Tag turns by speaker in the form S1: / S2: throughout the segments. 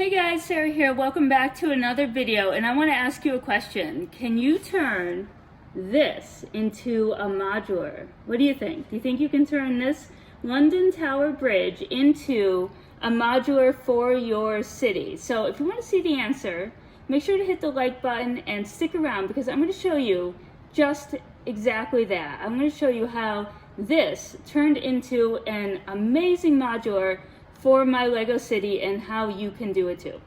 S1: Hey guys, Sarah here. Welcome back to another video, and I want to ask you a question. Can you turn this into a modular? What do you think? Do you think you can turn this London Tower Bridge into a modular for your city? So if you want to see the answer, make sure to hit the like button and stick around because I'm going to show you just exactly that. I'm going to show you how this turned into an amazing modular for my Lego city and how you can do it too.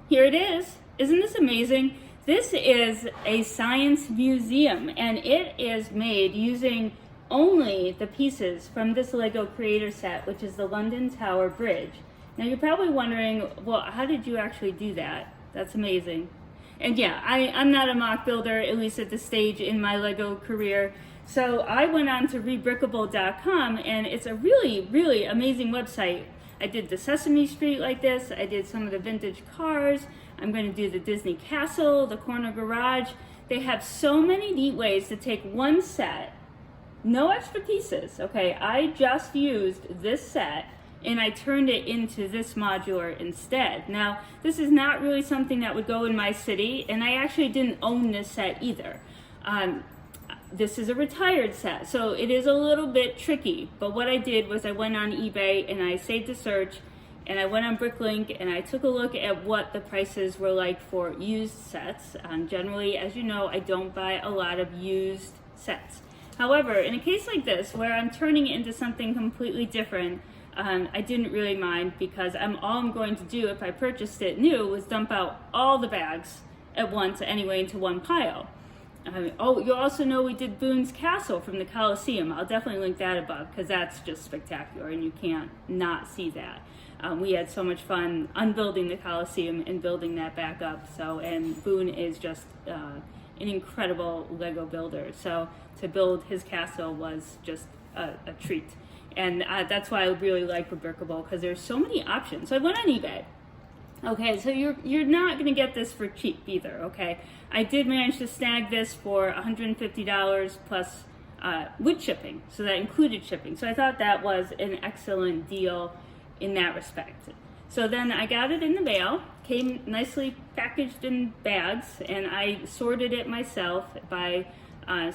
S1: Here it is. Isn't this amazing? This is a science museum and it is made using only the pieces from this Lego creator set, which is the London Tower Bridge. Now you're probably wondering, well, how did you actually do that? That's amazing. And yeah, I'm not a mock builder, at least at this stage in my Lego career. So I went on to rebrickable.com and it's a really, really amazing website. I did the Sesame Street like this. I did some of the vintage cars. I'm going to do the Disney Castle, the corner garage. They have so many neat ways to take one set, no extra pieces, okay? I just used this set and I turned it into this modular instead. Now, this is not really something that would go in my city, and I actually didn't own this set either. This is a retired set, so it is a little bit tricky, but what I did was I went on eBay and I saved a search and I went on Bricklink and I took a look at what the prices were like for used sets. Generally, as you know, I don't buy a lot of used sets. However, in a case like this, where I'm turning it into something completely different, I didn't really mind because all I'm going to do if I purchased it new was dump out all the bags at once anyway into one pile. Oh, you also know we did Boone's Castle from the Coliseum. I'll definitely link that above because that's just spectacular and you can't not see that. We had so much fun unbuilding the Coliseum and building that back up. And Boone is just an incredible Lego builder. So to build his castle was just a treat. And that's why I really like Rebrickable because there's so many options. So I went on eBay. Okay, so you're not going to get this for cheap either, okay? I did manage to snag this for $150 plus with shipping, so that included shipping. So I thought that was an excellent deal in that respect. So then I got it in the mail, came nicely packaged in bags, and I sorted it myself by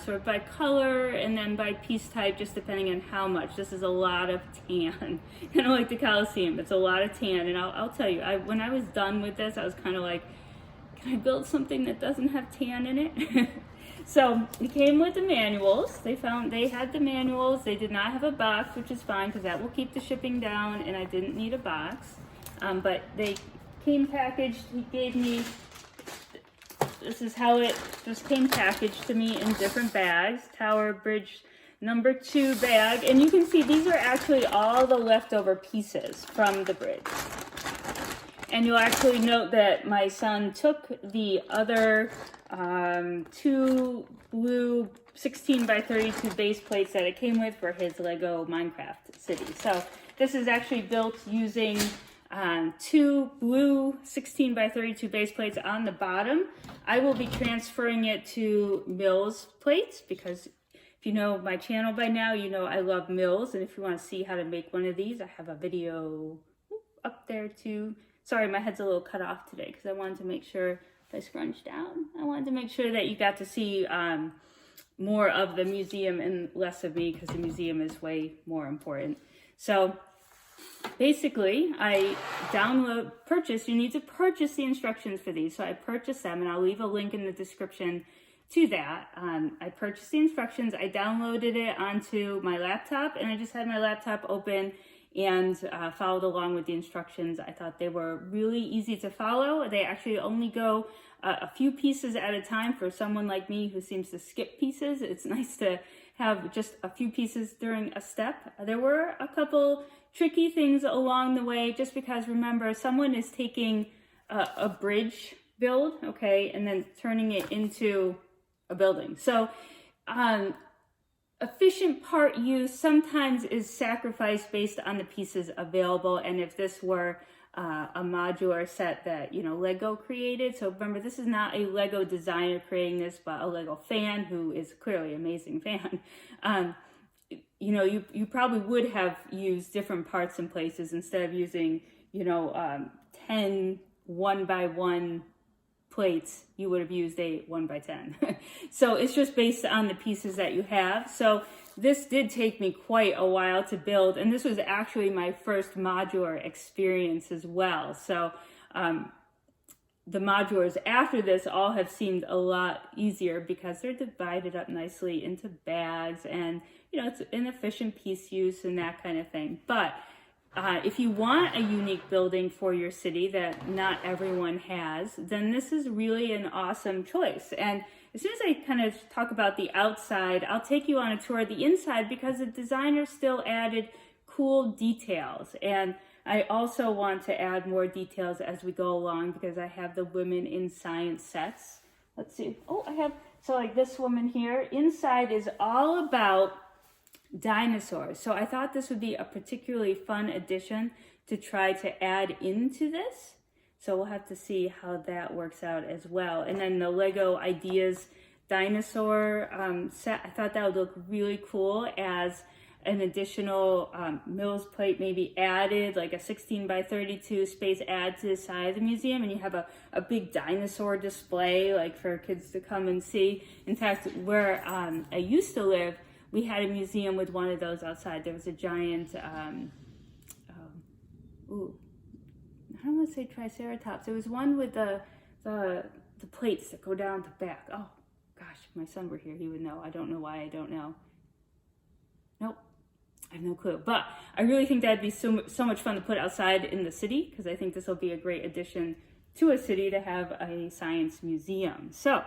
S1: sort by color and then by piece type, just depending on how much. This is a lot of tan, kind of like the Coliseum. It's a lot of tan, and I'll tell you, when I was done with this, I was kind of like, can I build something that doesn't have tan in it? So it came with the manuals. They had the manuals. They did not have a box, which is fine because that will keep the shipping down, and I didn't need a box. But they came packaged. He gave me. This is how it just came packaged to me in different bags. Tower Bridge number 2 bag. And you can see these are actually all the leftover pieces from the bridge. And you'll actually note that my son took the other 2 blue 16 by 32 base plates that it came with for his Lego Minecraft city. So this is actually built using 2 blue 16 by 32 base plates on the bottom. I will be transferring it to Mills plates because if you know my channel by now, you know I love Mills. And if you want to see how to make one of these, I have a video up there too. Sorry, my head's a little cut off today because I wanted to make sure, if I scrunch down, I wanted to make sure that you got to see more of the museum and less of me because the museum is way more important. So basically, you need to purchase the instructions for these. So I purchased them and I'll leave a link in the description to that. I purchased the instructions, I downloaded it onto my laptop and I just had my laptop open and followed along with the instructions. I thought they were really easy to follow. They actually only go a few pieces at a time for someone like me who seems to skip pieces. It's nice to have just a few pieces during a step. There were a couple tricky things along the way, just because remember, someone is taking a bridge build, okay, and then turning it into a building. So efficient part use sometimes is sacrificed based on the pieces available. And if this were a modular set that, Lego created. So remember, this is not a Lego designer creating this, but a Lego fan who is clearly an amazing fan. You probably would have used different parts and places instead of using, 10 1x1 plates. You would have used a 1x10. So it's just based on the pieces that you have. So this did take me quite a while to build, and this was actually my first modular experience as well. So the modulars after this all have seemed a lot easier because they're divided up nicely into bags, and it's an efficient piece use and that kind of thing. But if you want a unique building for your city that not everyone has, then this is really an awesome choice. And as soon as I kind of talk about the outside, I'll take you on a tour of the inside because the designer still added cool details. And I also want to add more details as we go along because I have the women in science sets. Let's see. So like this woman here, inside is all about dinosaurs. So I thought this would be a particularly fun addition to try to add into this. So we'll have to see how that works out as well. And then the Lego Ideas dinosaur set, I thought that would look really cool as an additional Mills plate maybe added, like a 16x32 space add to the side of the museum, and you have a big dinosaur display like for kids to come and see. In fact, where I used to live, we had a museum with one of those outside. There was a giant, I don't want to say triceratops. It was one with the plates that go down the back. Oh gosh, if my son were here, he would know. I don't know why I don't know. Nope, I have no clue. But I really think that'd be so much fun to put outside in the city because I think this will be a great addition to a city to have a science museum. So,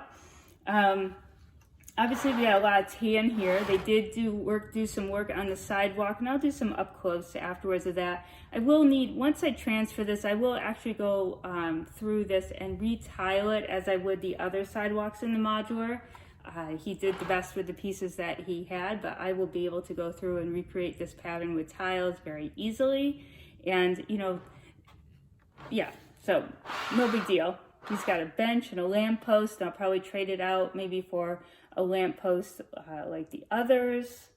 S1: obviously we got a lot of tan here. They did do some work on the sidewalk, and I'll do some up close afterwards of that. I will need, once I transfer this, I will actually go through this and retile it as I would the other sidewalks in the modular. He did the best with the pieces that he had, but I will be able to go through and recreate this pattern with tiles very easily. And, yeah, so no big deal. He's got a bench and a lamppost, and I'll probably trade it out maybe for a lamppost like the others.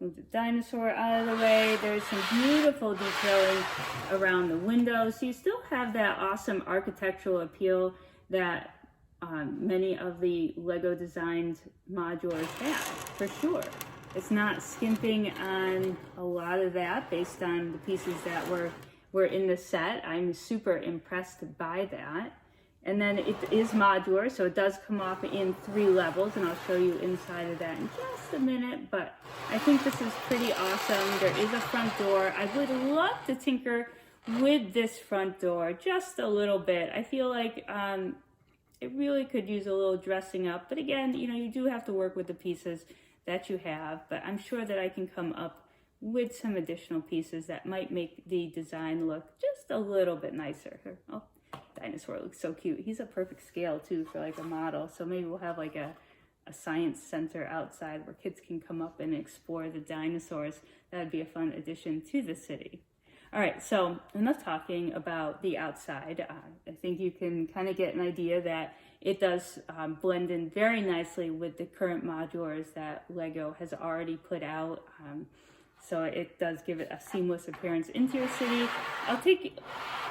S1: Move the dinosaur out of the way. There's some beautiful detailing around the windows. So you still have that awesome architectural appeal that many of the Lego designed modulars have, for sure. It's not skimping on a lot of that based on the pieces that were in the set. I'm super impressed by that. And then it is modular, so it does come off in 3 levels, and I'll show you inside of that in just a minute. But I think this is pretty awesome. There is a front door. I would love to tinker with this front door just a little bit. I feel like it really could use a little dressing up. But again, you do have to work with the pieces that you have. But I'm sure that I can come up with some additional pieces that might make the design look just a little bit nicer. Oh. Dinosaur looks so cute. He's a perfect scale too for like a model. So maybe we'll have like a science center outside where kids can come up and explore the dinosaurs. That'd be a fun addition to the city. All right, so enough talking about the outside. I think you can kind of get an idea that it does blend in very nicely with the current modulars that Lego has already put out. So it does give it a seamless appearance into your city.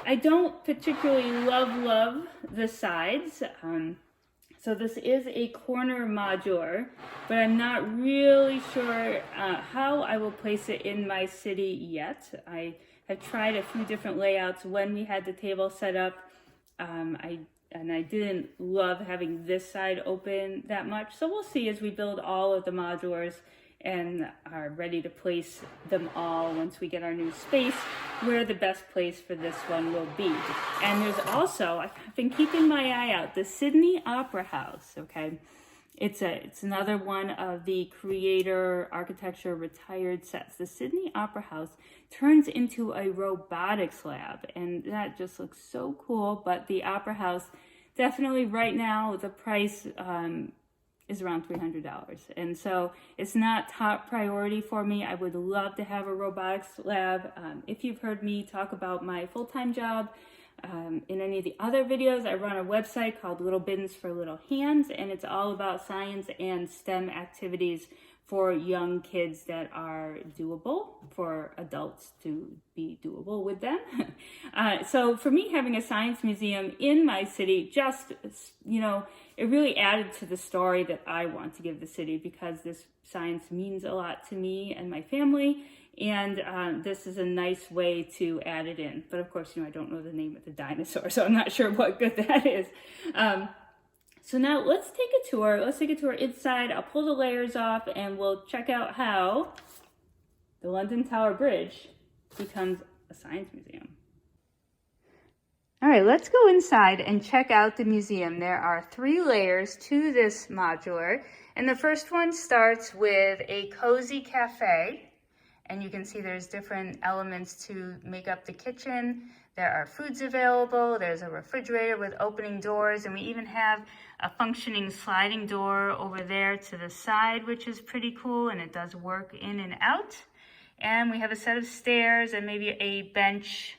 S1: I don't particularly love the sides. So this is a corner modular, but I'm not really sure how I will place it in my city yet. I have tried a few different layouts when we had the table set up. I didn't love having this side open that much. So we'll see as we build all of the modulars and are ready to place them all once we get our new space, where the best place for this one will be. And there's also, I've been keeping my eye out, the Sydney Opera House, okay? It's another one of the Creator Architecture retired sets. The Sydney Opera House turns into a robotics lab, and that just looks so cool. But the Opera House, definitely right now, the price is around $300. And so it's not top priority for me. I would love to have a robotics lab. If you've heard me talk about my full-time job, in any of the other videos, I run a website called Little Bins for Little Hands, and it's all about science and STEM activities for young kids that are doable for adults to be doable with them. So for me, having a science museum in my city, just, you know, it really added to the story that I want to give the city, because this science means a lot to me and my family. And this is a nice way to add it in. But of course, you know, I don't know the name of the dinosaur, so I'm not sure what good that is. So now let's take a tour. Let's take a tour inside. I'll pull the layers off and we'll check out how the London Tower Bridge becomes a science museum. All right, let's go inside and check out the museum. There are 3 layers to this modular. And the first one starts with a cozy cafe. And you can see there's different elements to make up the kitchen. There are foods available. There's a refrigerator with opening doors. And we even have a functioning sliding door over there to the side, which is pretty cool. And it does work in and out. And we have a set of stairs and maybe a bench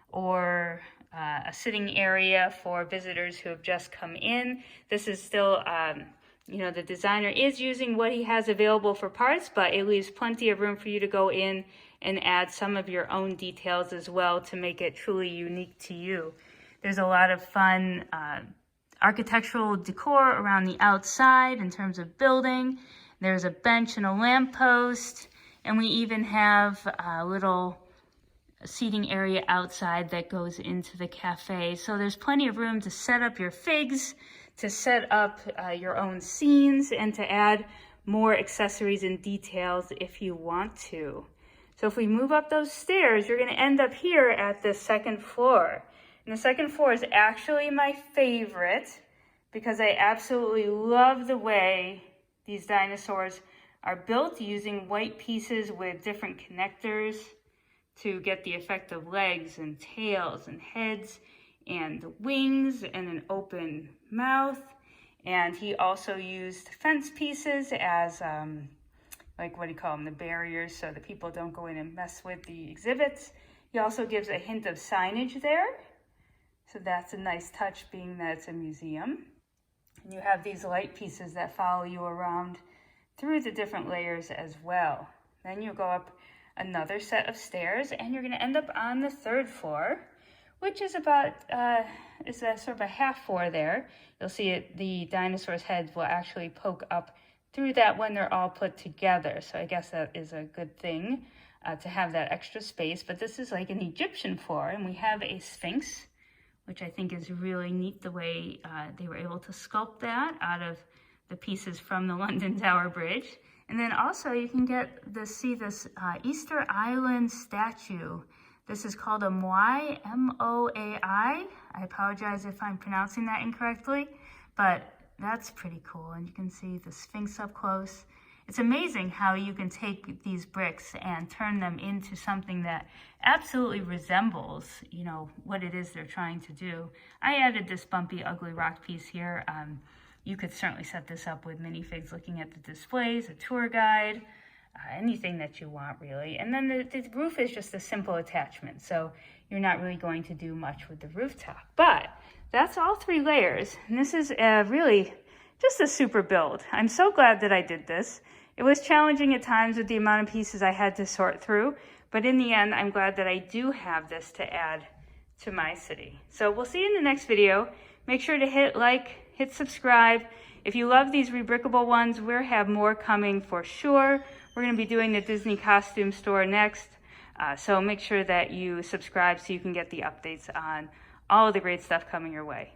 S1: or a sitting area for visitors who have just come in. This is still... you know, the designer is using what he has available for parts, but it leaves plenty of room for you to go in and add some of your own details as well to make it truly unique to you. There's a lot of fun architectural decor around the outside in terms of building. There's a bench and a lamppost, and we even have a little seating area outside that goes into the cafe. So there's plenty of room to set up your figs, to set up your own scenes, and to add more accessories and details if you want to. So if we move up those stairs, you're going to end up here at the 2nd floor. And the 2nd floor is actually my favorite because I absolutely love the way these dinosaurs are built, using white pieces with different connectors to get the effect of legs and tails and heads and the wings and an open mouth. And he also used fence pieces as like, what do you call them, the barriers, so that people don't go in and mess with the exhibits. He also gives a hint of signage there, so that's a nice touch, being that it's a museum. And you have these light pieces that follow you around through the different layers as well. Then you go up another set of stairs and you're going to end up on the 3rd floor, which is about, is a sort of a half floor there. You'll see it, the dinosaur's heads will actually poke up through that when they're all put together. So I guess that is a good thing to have that extra space. But this is like an Egyptian floor, and we have a Sphinx, which I think is really neat the way they were able to sculpt that out of the pieces from the London Tower Bridge. And then also you can see this Easter Island statue. This is called a Moai, M-O-A-I. I apologize if I'm pronouncing that incorrectly, but that's pretty cool. And you can see the Sphinx up close. It's amazing how you can take these bricks and turn them into something that absolutely resembles, you know, what it is they're trying to do. I added this bumpy, ugly rock piece here. You could certainly set this up with minifigs looking at the displays, a tour guide, anything that you want, really. And then the roof is just a simple attachment, so you're not really going to do much with the rooftop. But that's all 3 layers, and this is really just a super build. I'm so glad that I did this. It was challenging at times with the amount of pieces I had to sort through, but in the end, I'm glad that I do have this to add to my city. So we'll see you in the next video. Make sure to hit like, hit subscribe. If you love these rebrickable ones, we'll have more coming for sure. We're going to be doing the Disney costume store next. So make sure that you subscribe so you can get the updates on all of the great stuff coming your way.